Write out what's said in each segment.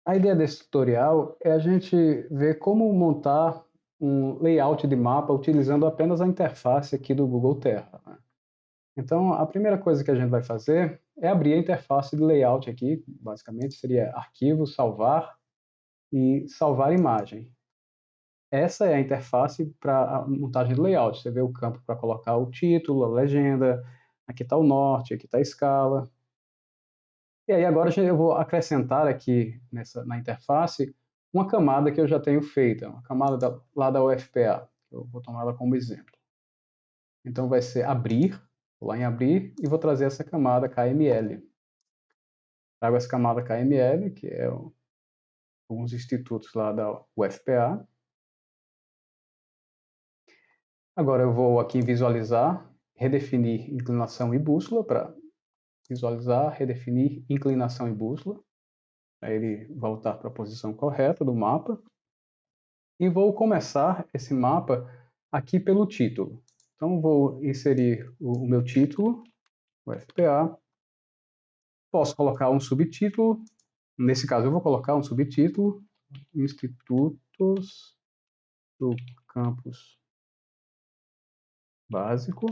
A ideia desse tutorial é a gente ver como montar um layout de mapa utilizando apenas a interface aqui do Google Terra, né? Então, a primeira coisa que a gente vai fazer é abrir a interface de layout aqui, basicamente seria arquivo, salvar e salvar imagem. Essa é a interface para a montagem de layout. Você vê o campo para colocar o título, a legenda, aqui está o norte, aqui está a escala. E aí agora eu vou acrescentar aqui na interface uma camada que eu já tenho feita, uma camada lá da UFPA. Eu vou tomar ela como exemplo. Então vai ser abrir, vou lá em abrir e vou trazer essa camada KML. Trago essa camada KML, que é alguns institutos lá da UFPA. Agora eu vou aqui em visualizar, redefinir inclinação e bússola para visualizar, redefinir inclinação e bússola, para ele voltar para a posição correta do mapa. E vou começar esse mapa aqui pelo título. Então vou inserir o meu título, o FPA. Posso colocar um subtítulo. Nesse caso eu vou colocar um subtítulo, Institutos do Campus Básico.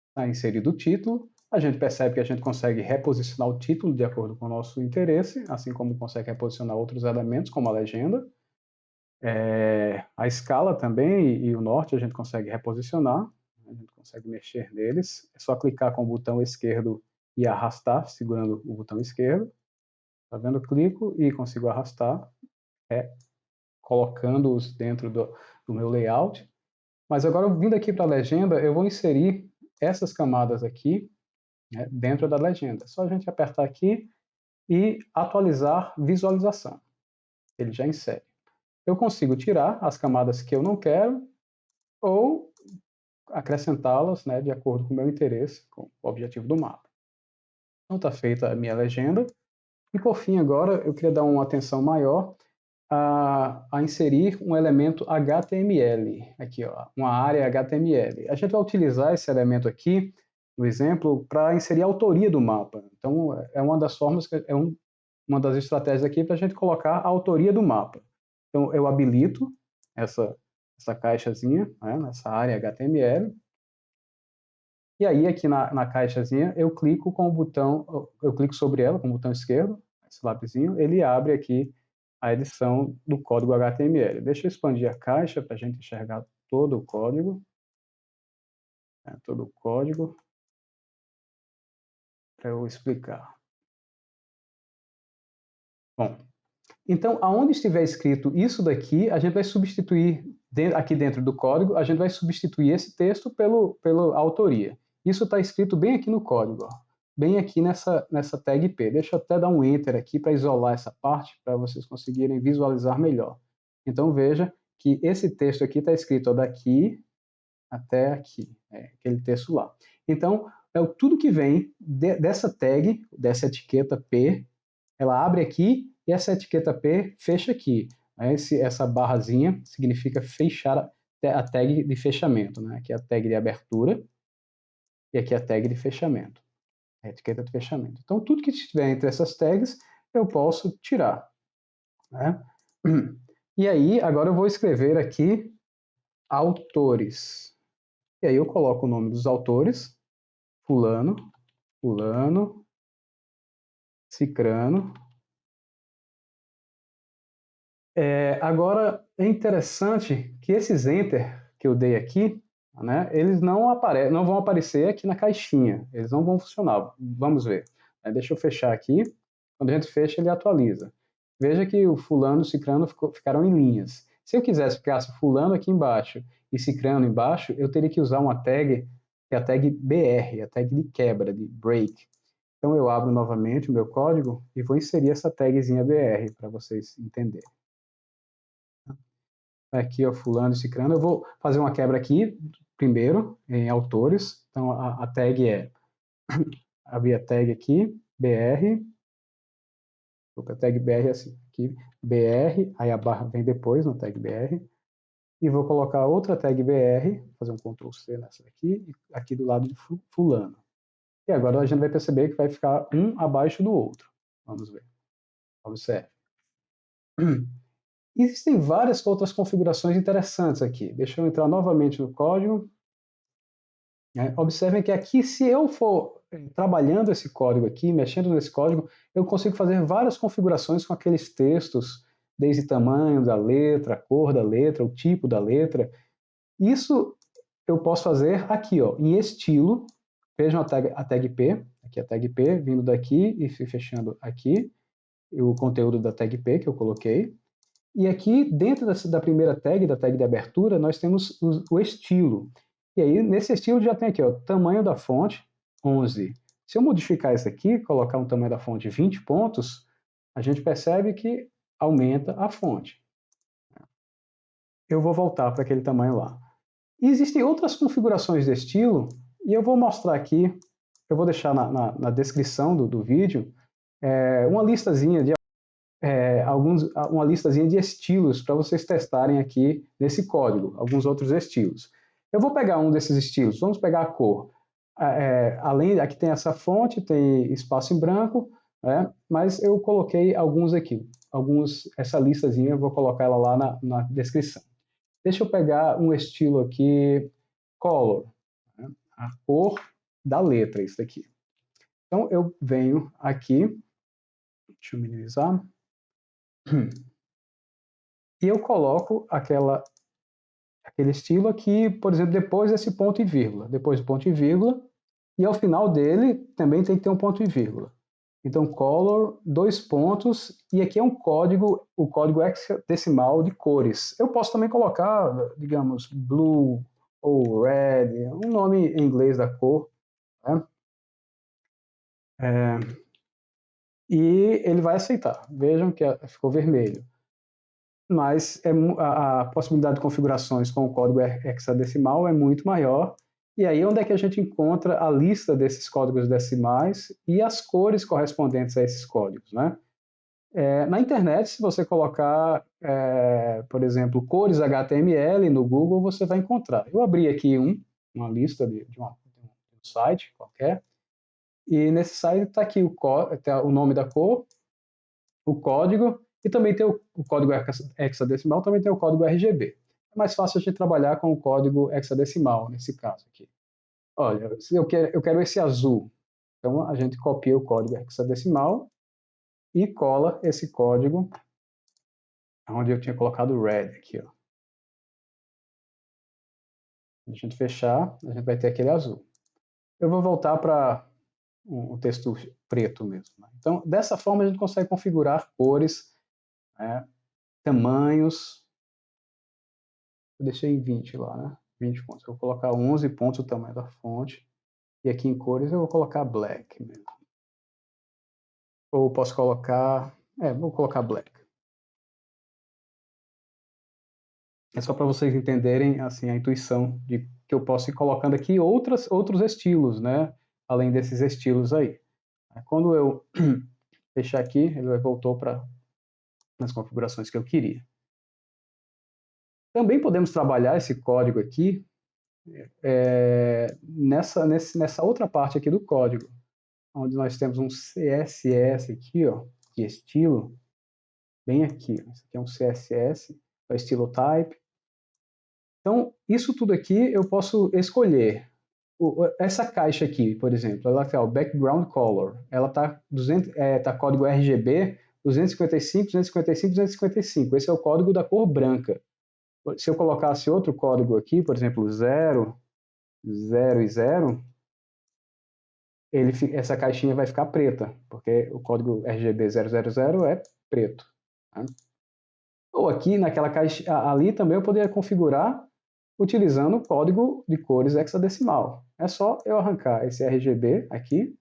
Está inserido o título. A gente percebe que a gente consegue reposicionar o título de acordo com o nosso interesse, assim como consegue reposicionar outros elementos, como a legenda. A escala também e o norte a gente consegue reposicionar, a gente consegue mexer neles. É só clicar com o botão esquerdo e arrastar, segurando o botão esquerdo. Tá vendo? Eu clico e consigo arrastar, colocando-os dentro do meu layout. Mas agora, vindo aqui para a legenda, eu vou inserir essas camadas aqui, né, dentro da legenda. É só a gente apertar aqui e atualizar visualização. Ele já insere. Eu consigo tirar as camadas que eu não quero ou acrescentá-las, né, de acordo com o meu interesse, com o objetivo do mapa. Então está feita a minha legenda. E por fim agora eu queria dar uma atenção maior a inserir um elemento HTML, aqui ó, uma área HTML. A gente vai utilizar esse elemento aqui, no exemplo, para inserir a autoria do mapa. Então é uma das formas, uma das estratégias aqui para a gente colocar a autoria do mapa. Então eu habilito essa caixazinha, né, nessa área HTML. E aí, aqui na caixazinha, eu clico com o botão, eu clico sobre ela com o botão esquerdo, esse lapisinho, ele abre aqui a edição do código HTML. Deixa eu expandir a caixa para a gente enxergar todo o código, né, todo o código, para eu explicar. Bom, então, aonde estiver escrito isso daqui, a gente vai substituir, aqui dentro do código, a gente vai substituir esse texto pela autoria. Isso está escrito bem aqui no código, ó, bem aqui nessa tag P. Deixa eu até dar um Enter aqui para isolar essa parte, para vocês conseguirem visualizar melhor. Então, veja que esse texto aqui está escrito ó, daqui até aqui, aquele texto lá. Então, tudo que vem dessa tag, dessa etiqueta P, ela abre aqui e essa etiqueta P fecha aqui. Essa barrazinha significa fechar a tag de fechamento, né? Aqui é a tag de abertura e aqui é a tag de fechamento, a etiqueta de fechamento. Então, tudo que estiver entre essas tags, eu posso tirar, né? E aí, agora eu vou escrever aqui autores. E aí eu coloco o nome dos autores, fulano, fulano, cicrano. Agora, é interessante que esses Enter que eu dei aqui, né, eles não vão aparecer aqui na caixinha, eles não vão funcionar. Vamos ver. Deixa eu fechar aqui. Quando a gente fecha, ele atualiza. Veja que o fulano e o cicrano ficaram em linhas. Se eu quisesse que ficasse fulano aqui embaixo e cicrano embaixo, eu teria que usar uma tag, que é a tag BR, a tag de quebra, de break. Então eu abro novamente o meu código e vou inserir essa tagzinha BR para vocês entenderem. Aqui, ó, fulano e cicrano. Eu vou fazer uma quebra aqui, primeiro, em autores. Então, a tag é, abrir a tag aqui, BR, a tag BR é assim, aqui, BR, aí a barra vem depois, na tag BR, e vou colocar outra tag BR, fazer um Ctrl C nessa aqui, e aqui do lado de fulano. E agora a gente vai perceber que vai ficar um abaixo do outro. Vamos ver. Observe. Existem várias outras configurações interessantes aqui. Deixa eu entrar novamente no código. Observem que aqui, se eu for trabalhando esse código aqui, mexendo nesse código, eu consigo fazer várias configurações com aqueles textos, desde tamanho da letra, a cor da letra, o tipo da letra. Isso eu posso fazer aqui, ó, em estilo. Vejam a tag P, aqui a tag P, vindo daqui e fechando aqui, o conteúdo da tag P que eu coloquei. E aqui, dentro da primeira tag, da tag de abertura, nós temos o estilo. E aí, nesse estilo, já tem aqui, ó, tamanho da fonte, 11. Se eu modificar isso aqui, colocar um tamanho da fonte 20 pontos, a gente percebe que aumenta a fonte. Eu vou voltar para aquele tamanho lá. E existem outras configurações de estilo, e eu vou mostrar aqui, eu vou deixar na descrição do vídeo, uma listazinha de uma listazinha de estilos para vocês testarem aqui nesse código, alguns outros estilos. Eu vou pegar um desses estilos, vamos pegar a cor. Além, aqui tem essa fonte, tem espaço em branco, mas eu coloquei alguns aqui. Essa listazinha eu vou colocar ela lá na descrição. Deixa eu pegar um estilo aqui, color, a cor da letra, isso aqui. Então eu venho aqui, deixa eu minimizar, e eu coloco aquele estilo aqui, por exemplo, depois desse ponto e vírgula. Depois do ponto e vírgula, e ao final dele também tem que ter um ponto e vírgula. Então, color, 2 pontos, e aqui é um código, o código hexadecimal de cores. Eu posso também colocar, digamos, blue ou red, um nome em inglês da cor, né? E ele vai aceitar. Vejam que ficou vermelho. Mas a possibilidade de configurações com o código hexadecimal é muito maior. E aí onde é que a gente encontra a lista desses códigos decimais e as cores correspondentes a esses códigos, né? Na internet, se você colocar, por exemplo, cores HTML no Google, você vai encontrar. Eu abri aqui uma lista de um site qualquer, e nesse site está aqui o nome da cor, o código, e também tem o código hexadecimal, também tem o código RGB. É mais fácil a gente trabalhar com o código hexadecimal, nesse caso aqui. Olha, eu quero esse azul. Então, a gente copia o código hexadecimal e cola esse código onde eu tinha colocado red aqui, ó. Quando a gente fechar, a gente vai ter aquele azul. Eu vou voltar para um texto preto mesmo, né? Então, dessa forma, a gente consegue configurar cores, tamanhos. Eu deixei em 20 lá, né? 20 pontos. Eu vou colocar 11 pontos o tamanho da fonte. E aqui em cores eu vou colocar black mesmo. Ou posso colocar... vou colocar black. É só para vocês entenderem assim, a intuição de que eu posso ir colocando aqui outros estilos, né? Além desses estilos aí. Quando eu fechar aqui, ele voltou para as configurações que eu queria. Também podemos trabalhar esse código aqui nessa outra parte aqui do código, onde nós temos um CSS aqui, ó, de estilo, bem aqui. Esse aqui é um CSS, é estilo type. Então, isso tudo aqui eu posso escolher. Essa caixa aqui, por exemplo, ela tem o background color, ela tá código RGB 255, 255, 255. Esse é o código da cor branca. Se eu colocasse outro código aqui, por exemplo, 0, 0 e 0, essa caixinha vai ficar preta, porque o código RGB 000 é preto. Né? Ou aqui, naquela caixa, ali também eu poderia configurar utilizando o código de cores hexadecimal. É só eu arrancar esse RGB aqui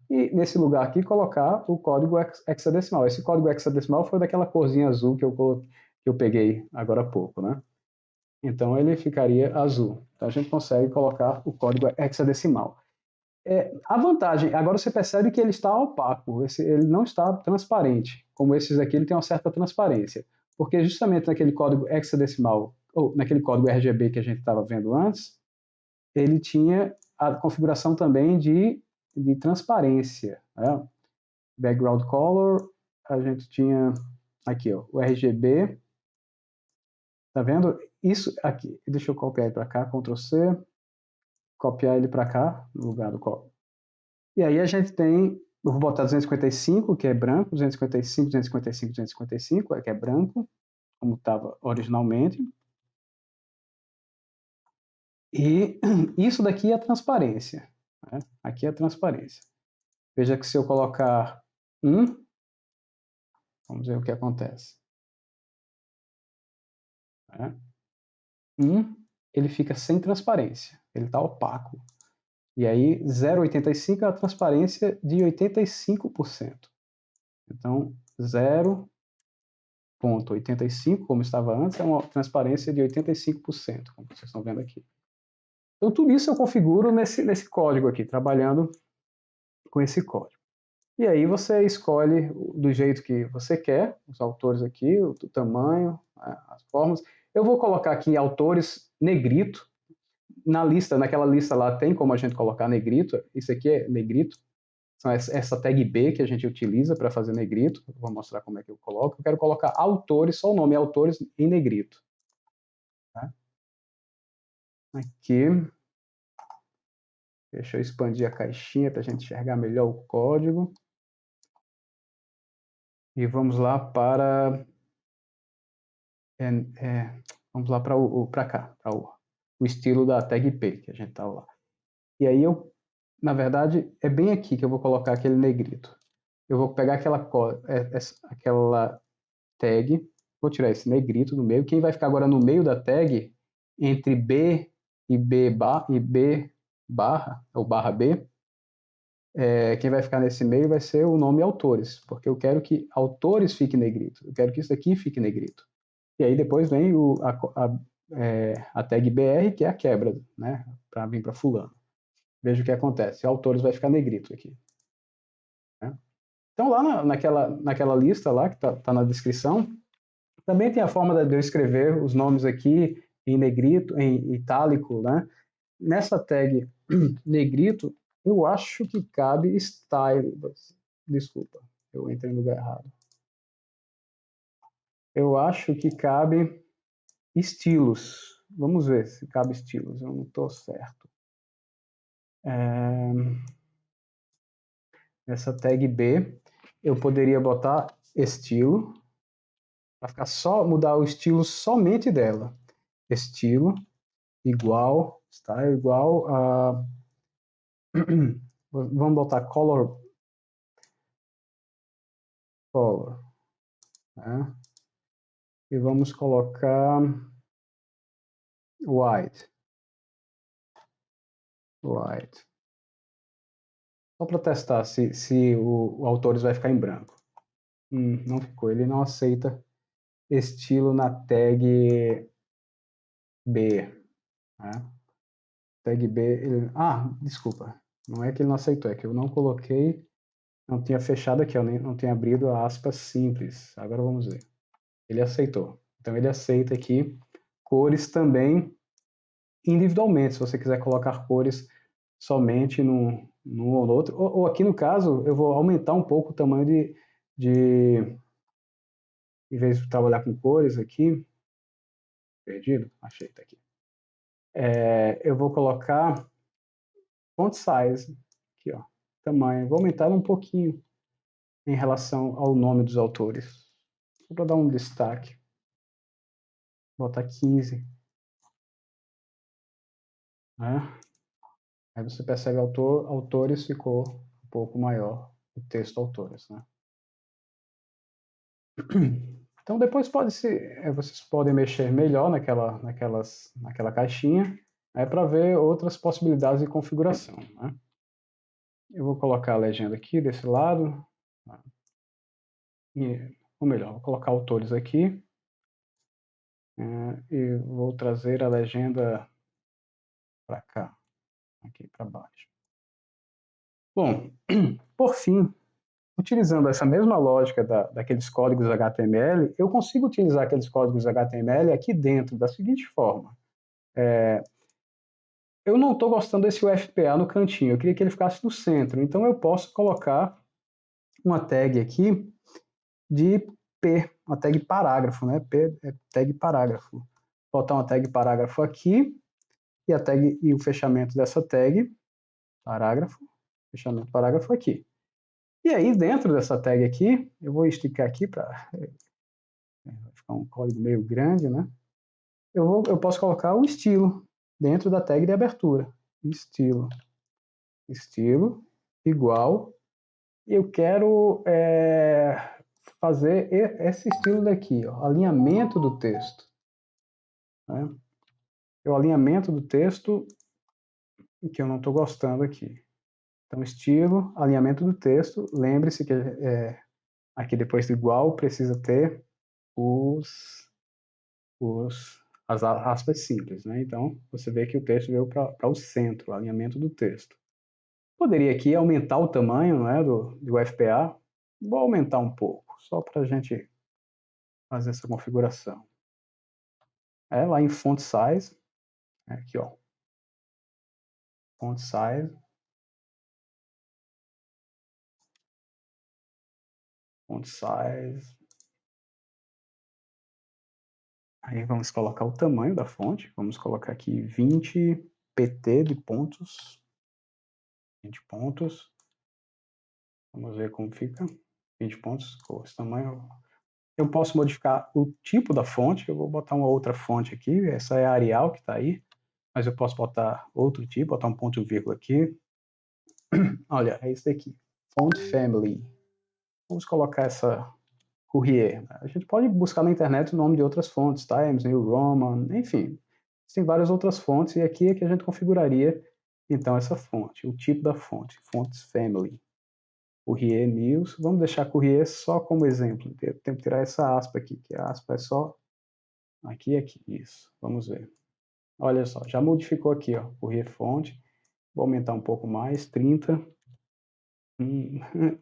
e nesse lugar aqui colocar o código hexadecimal. Esse código hexadecimal foi daquela corzinha azul que eu peguei agora há pouco, né? Então ele ficaria azul. Então a gente consegue colocar o código hexadecimal. A vantagem, agora você percebe que ele está opaco, ele não está transparente, como esses aqui ele tem uma certa transparência, porque justamente naquele código hexadecimal, ou naquele código RGB que a gente estava vendo antes, ele tinha a configuração também de transparência, né? Background color, a gente tinha aqui, ó, o RGB. Tá vendo? Isso aqui. Deixa eu copiar ele para cá, Ctrl C. Copiar ele para cá, no lugar do copo. E aí a gente tem, eu vou botar 255, que é branco, 255, 255, 255, que é branco, como estava originalmente. E isso daqui é a transparência. Né? Aqui é a transparência. Veja que se eu colocar 1, vamos ver o que acontece. Né? 1, ele fica sem transparência, ele está opaco. E aí 0,85 é a transparência de 85%. Então 0,85, como estava antes, é uma transparência de 85%, como vocês estão vendo aqui. Então tudo isso eu configuro nesse código aqui, trabalhando com esse código. E aí você escolhe do jeito que você quer, os autores aqui, o tamanho, as formas. Eu vou colocar aqui autores negrito. Naquela lista lá tem como a gente colocar negrito. Isso aqui é negrito. São essa tag B que a gente utiliza para fazer negrito. Eu vou mostrar como é que eu coloco. Eu quero colocar autores, só o nome autores em negrito. Tá? Aqui. Deixa eu expandir a caixinha para a gente enxergar melhor o código. E vamos lá para... vamos lá para cá, para o estilo da tag P que a gente estava lá. E aí na verdade, é bem aqui que eu vou colocar aquele negrito. Eu vou pegar aquela tag, vou tirar esse negrito do meio. Quem vai ficar agora no meio da tag, entre B e B barra, ou barra B, quem vai ficar nesse meio vai ser o nome autores, porque eu quero que autores fique negrito. Eu quero que isso aqui fique negrito. E aí depois vem a tag BR, que é a quebra, né, para vir para fulano. Veja o que acontece. Autores vai ficar negrito aqui. Né? Então lá naquela lista lá, que está na descrição, também tem a forma de eu escrever os nomes aqui em negrito, em itálico. Né? Nessa tag negrito, eu acho que cabe style. Desculpa, eu entrei no lugar errado. Eu acho que cabe estilos. Vamos ver se cabe estilos. Eu não estou certo. Nessa tag B, eu poderia botar estilo, para ficar mudar o estilo somente dela. Estilo igual, está igual a... Vamos botar color. Né? E vamos colocar white. Só para testar se o autores vai ficar em branco. Não ficou, ele não aceita estilo na tag B. Né? Tag B, desculpa, não é que ele não aceitou, é que eu não coloquei, não tinha fechado aqui, eu não tinha abrido a aspas simples. Agora vamos ver. Ele aceitou. Então ele aceita aqui cores também individualmente, se você quiser colocar cores somente num ou no outro. Ou aqui no caso, eu vou aumentar um pouco o tamanho em vez de trabalhar com cores aqui, perdido, achei, tá aqui. Eu vou colocar font size, aqui ó, tamanho, vou aumentar um pouquinho em relação ao nome dos autores, só para dar um destaque, vou botar 15, né? Aí você percebe autores ficou um pouco maior, o texto autores, né? Então depois vocês podem mexer melhor naquela caixinha, para ver outras possibilidades de configuração. Né? Eu vou colocar a legenda aqui desse lado, ou melhor, vou colocar autores aqui, e vou trazer a legenda para cá, aqui para baixo. Bom, por fim, utilizando essa mesma lógica daqueles códigos HTML, eu consigo utilizar aqueles códigos HTML aqui dentro da seguinte forma. Eu não estou gostando desse UFPA no cantinho, eu queria que ele ficasse no centro, então eu posso colocar uma tag aqui de P, uma tag parágrafo, né? P é tag parágrafo. Vou botar uma tag parágrafo aqui e a tag e o fechamento dessa tag parágrafo, fechamento parágrafo aqui. E aí dentro dessa tag aqui, eu vou esticar aqui para ficar um código meio grande, né? Eu posso colocar o estilo dentro da tag de abertura. Estilo igual. Eu quero fazer esse estilo daqui, ó, alinhamento do texto. Né? O alinhamento do texto que eu não estou gostando aqui. Então, estilo, alinhamento do texto. Lembre-se que aqui depois do igual precisa ter as aspas simples. Né? Então, você vê que o texto veio para o centro, o alinhamento do texto. Poderia aqui aumentar o tamanho, né, do FPA. Vou aumentar um pouco, só para a gente fazer essa configuração. Lá em Font Size, aqui ó, Font Size, aí vamos colocar o tamanho da fonte, vamos colocar aqui 20 pt de pontos, 20 pontos, vamos ver como fica, 20 pontos, com esse tamanho. Eu posso modificar o tipo da fonte, eu vou botar uma outra fonte aqui, essa é a Arial que está aí, mas eu posso botar outro tipo, botar um ponto e vírgula aqui. Olha, é isso daqui, Font Family. Vamos colocar essa Courier. A gente pode buscar na internet o nome de outras fontes, Times New Roman, enfim. Tem várias outras fontes e aqui é que a gente configuraria então essa fonte, o tipo da fonte, Fonts Family. Courier News, vamos deixar Courier só como exemplo. Tem que tirar essa aspa aqui, que a aspa é só aqui e aqui. Isso, vamos ver. Olha só, já modificou aqui, ó, Courier Fonte. Vou aumentar um pouco mais, 30.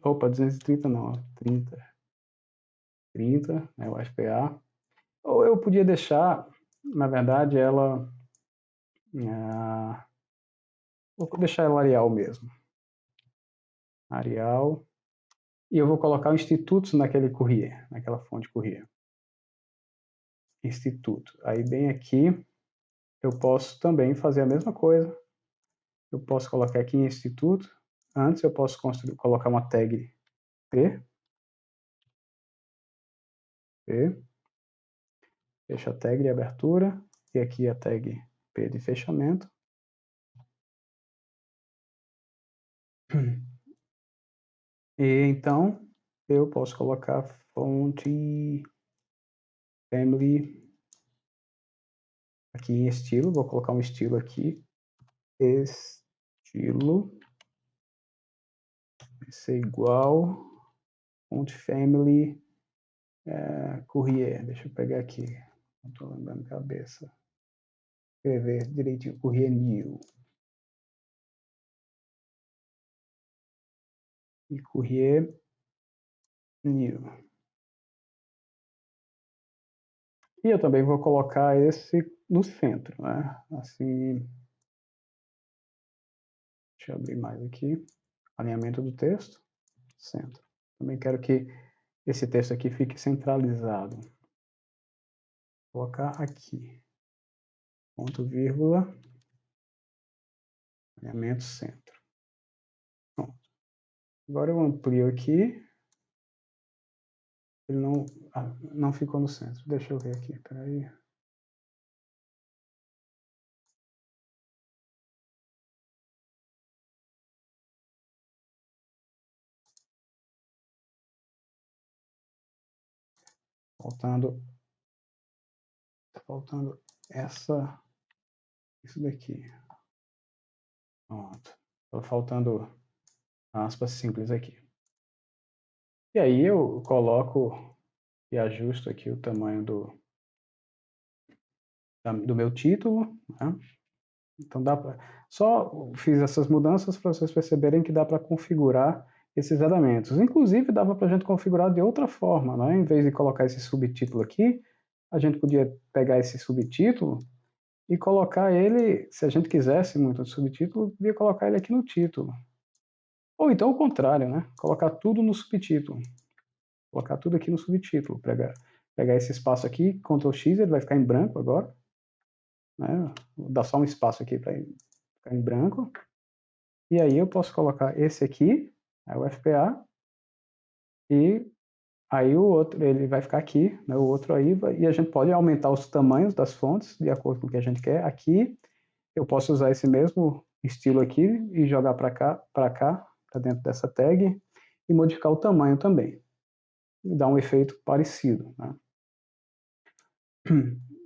Opa, 230 não, 30. 30, né, o FPA. Ou eu podia deixar, na verdade, ela... vou deixar ela Arial mesmo. Arial. E eu vou colocar o instituto naquele Courier, naquela fonte Courier. Instituto. Aí bem aqui, eu posso também fazer a mesma coisa. Eu posso colocar aqui em instituto. Antes eu posso colocar uma tag P. P. Fecha a tag de abertura. E aqui a tag P de fechamento. E então eu posso colocar fonte family aqui em estilo. Vou colocar um estilo aqui. Estilo. Vai ser igual. Fonte family Courier. Deixa eu pegar aqui. Não estou lembrando de cabeça. Escrever direitinho. Courier New. E Courier New. E eu também vou colocar esse no centro, né? Assim, deixa eu abrir mais aqui. Alinhamento do texto, centro. Também quero que esse texto aqui fique centralizado. Vou colocar aqui. Ponto, vírgula. Alinhamento centro. Pronto. Agora eu amplio aqui. Ele não ficou no centro. Deixa eu ver aqui, espera aí. Faltando isso daqui. Pronto. Está faltando aspas simples aqui. E aí eu coloco e ajusto aqui o tamanho do meu título. Né? Então só fiz essas mudanças para vocês perceberem que dá para configurar esses elementos. Inclusive dava para a gente configurar de outra forma, né? Em vez de colocar esse subtítulo aqui, a gente podia pegar esse subtítulo e colocar ele, se a gente quisesse muito o subtítulo, podia colocar ele aqui no título. Ou então o contrário, né? Colocar tudo no subtítulo. colocar tudo aqui no subtítulo, pegar esse espaço aqui, Ctrl X, ele vai ficar em branco agora, né? Vou dar só um espaço aqui para ficar em branco, e aí eu posso colocar esse aqui, o FPA, e aí o outro, ele vai ficar aqui, né, o outro aí, e a gente pode aumentar os tamanhos das fontes, de acordo com o que a gente quer. Aqui, eu posso usar esse mesmo estilo aqui e jogar para cá, para dentro dessa tag, e modificar o tamanho também. E dar um efeito parecido, né?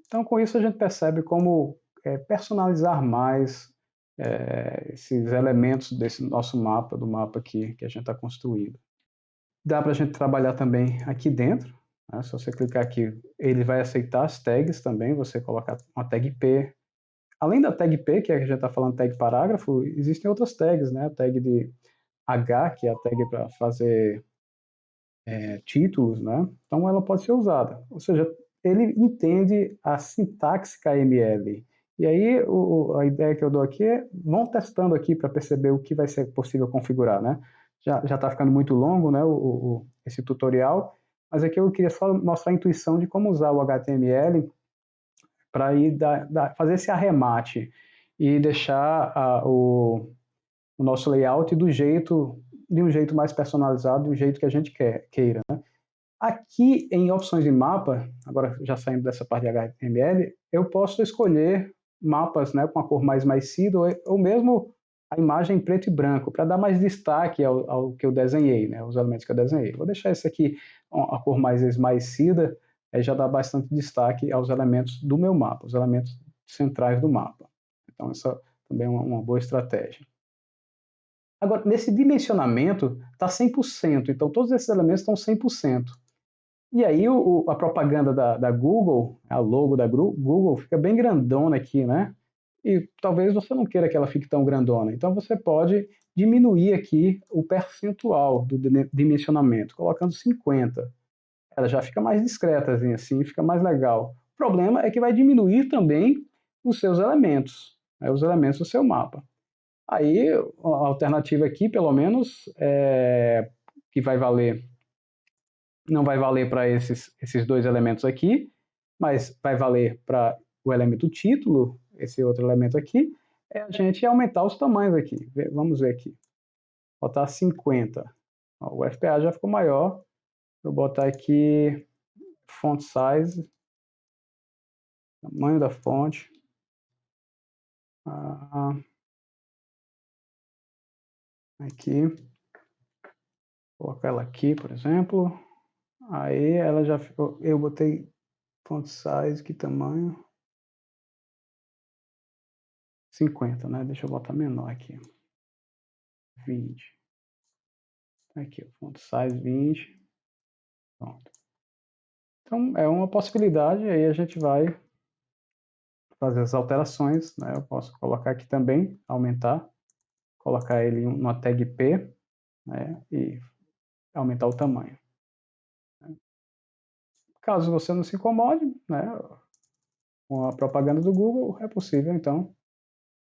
Então, com isso, a gente percebe como personalizar mais esses elementos desse nosso mapa, do mapa que a gente está construindo. Dá para a gente trabalhar também aqui dentro, né? Se você clicar aqui, ele vai aceitar as tags também, você colocar uma tag P. Além da tag P, que a gente está falando tag parágrafo, existem outras tags, né? A tag de H, que é a tag para fazer títulos, né? Então ela pode ser usada. Ou seja, ele entende a sintaxe KML. E aí a ideia que eu dou aqui é, vão testando aqui para perceber o que vai ser possível configurar, né? Já está ficando muito longo, né, esse tutorial, mas aqui eu queria só mostrar a intuição de como usar o HTML para ir fazer esse arremate e deixar o nosso layout de um jeito mais personalizado, de um jeito que a gente queira, né? Aqui em opções de mapa, agora já saindo dessa parte de HTML, eu posso escolher mapas, né, com a cor mais maciça ou mesmo a imagem em preto e branco, para dar mais destaque ao que eu desenhei, né, os elementos que eu desenhei. Vou deixar esse aqui a cor mais esmaecida, aí já dá bastante destaque aos elementos do meu mapa, os elementos centrais do mapa. Então essa também é uma boa estratégia. Agora, nesse dimensionamento está 100%, então todos esses elementos estão 100%. E aí a propaganda da Google, a logo da Google, fica bem grandona aqui, né? E talvez você não queira que ela fique tão grandona. Então você pode diminuir aqui o percentual do dimensionamento, colocando 50. Ela já fica mais discreta, assim, fica mais legal. O problema é que vai diminuir também os seus elementos, né, os elementos do seu mapa. Aí a alternativa aqui, pelo menos, que vai valer, não vai valer para esses dois elementos aqui, mas vai valer para o elemento título, esse outro elemento aqui, é a gente aumentar os tamanhos aqui. Vamos ver aqui. Botar 50. O FPA já ficou maior. Vou botar aqui font size, tamanho da fonte. Aqui. Vou colocar ela aqui, por exemplo. Aí ela já ficou. Eu botei font size, que tamanho? 50, né? Deixa eu botar menor aqui. 20. Aqui, font size 20. Pronto. Então, é uma possibilidade, aí a gente vai fazer as alterações, né? Eu posso colocar aqui também, aumentar, colocar ele numa tag P, né? E aumentar o tamanho. Caso você não se incomode, né? Com a propaganda do Google, é possível, então,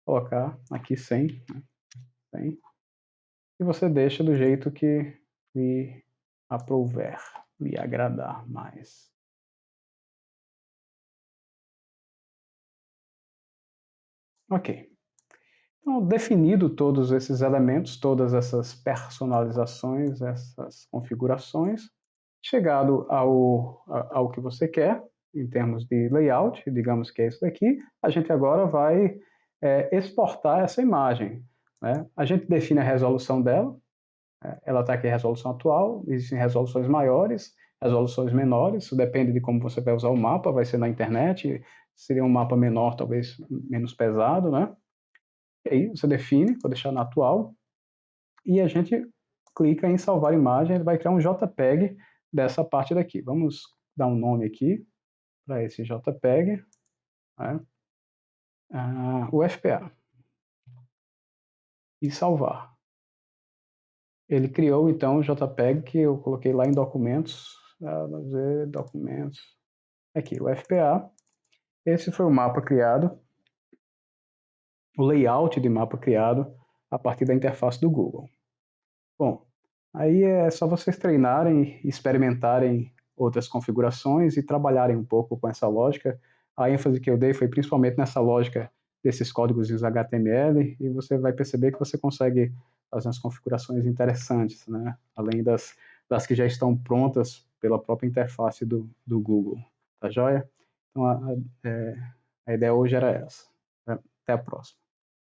colocar aqui 100, né? 100. E você deixa do jeito que lhe aprouver, lhe agradar mais. Ok. Então, definido todos esses elementos, todas essas personalizações, essas configurações, chegado ao que você quer, em termos de layout, digamos que é isso daqui, a gente agora vai exportar essa imagem, né? A gente define a resolução dela, ela está aqui a resolução atual, existem resoluções maiores, resoluções menores, isso depende de como você vai usar o mapa, vai ser na internet, seria um mapa menor, talvez menos pesado, né? E aí você define, vou deixar na atual, e a gente clica em salvar imagem, ele vai criar um JPEG dessa parte daqui. Vamos dar um nome aqui para esse JPEG, né? O FPA. E salvar. Ele criou então o JPEG que eu coloquei lá em documentos, vamos ver, documentos, aqui, o FPA. Esse foi o mapa criado, o layout de mapa criado a partir da interface do Google. Bom, Aí é só vocês treinarem, experimentarem outras configurações e trabalharem um pouco com essa lógica. A ênfase que eu dei foi principalmente nessa lógica desses códigos HTML, e você vai perceber que você consegue fazer umas configurações interessantes, né? Além das que já estão prontas pela própria interface do Google. Tá joia? Então, a ideia hoje era essa. Até a próxima.